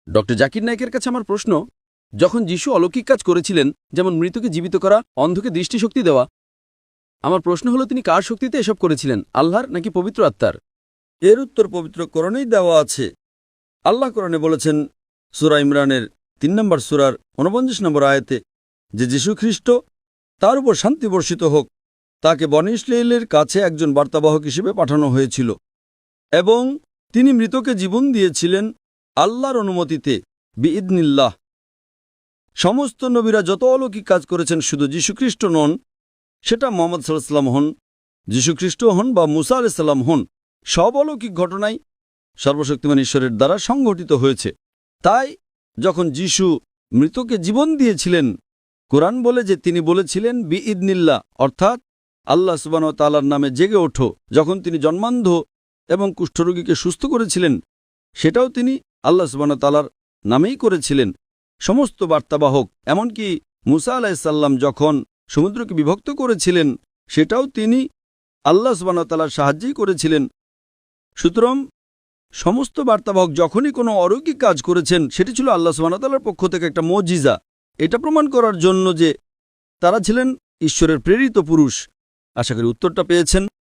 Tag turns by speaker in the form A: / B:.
A: Doctor Zakir নায়েকের কাছে আমার প্রশ্ন, যখন যিশু অলৌকিক কাজ করেছিলেন, যেমন মৃতকে জীবিত করা, অন্ধকে দৃষ্টিশক্তি দেওয়া, আমার প্রশ্ন হলো তিনি কার শক্তিতে এসব করেছিলেন, আল্লাহর নাকি পবিত্র আত্মার?
B: এর উত্তর পবিত্র কোরআনেই দেওয়া আছে। আল্লাহ কোরআনে বলেছেন সূরা ইমরানের ৩ নম্বর সূরার ৪৯ নম্বর আয়াতে যে যীশু খ্রিস্ট, তার উপর শান্তি বর্ষিত হোক, তাকে বনী ইসরাঈলের কাছে একজন বার্তাবাহক হিসেবে পাঠানো হয়েছিল এবং তিনি মৃতকে জীবন দিয়েছিলেন আল্লাহর অনুমতিতে, বিইদনিল্লাহ। সমস্ত নবীরা যত অলৌকিক কাজ করেছেন, শুধু যীশুখ্রিস্ট নন, সেটা মুহাম্মদ সাল্লাল্লাহু আলাইহি ওয়াসাল্লাম হন, যীশুখ্রিস্ট হন বা মুসা আলাইহিস সালাম হন, সব অলৌকিক ঘটনাই সর্বশক্তিমান ঈশ্বরের দ্বারা সংঘটিত হয়েছে। তাই যখন যিশু মৃতকে জীবন দিয়েছিলেন, কোরআন বলে যে তিনি বলেছিলেন বিইদনিল্লাহ, অর্থাৎ আল্লাহ সুবহানাহু ওয়া তাআলার নামে জেগে ওঠো। যখন তিনি জন্মান্ধ এবং কুষ্ঠরোগীকে সুস্থ করেছিলেন, সেটাও তিনি আল্লাহ সুবহানাহু ওয়া তাআলার নামেই করেছিলেন। সমস্ত বার্তাবাহক, এমনকি মুসা আলাইহিস সালাম যখন সমুদ্রকে বিভক্ত করেছিলেন, সেটাও তিনি আল্লাহ সুবহানাহু ওয়া তাআলার সাহায্যেই করেছিলেন। সুতরাং সমস্ত বার্তাবাহক যখনই কোনো অলৌকিক কাজ করেছেন, সেটি ছিল আল্লাহ সুবহানাহু ওয়া তাআলার পক্ষ থেকে একটা মুজিজা, এটা প্রমাণ করার জন্য যে তারা ছিলেন ঈশ্বরের প্রেরিত পুরুষ। আশা করি উত্তরটা পেয়েছেন।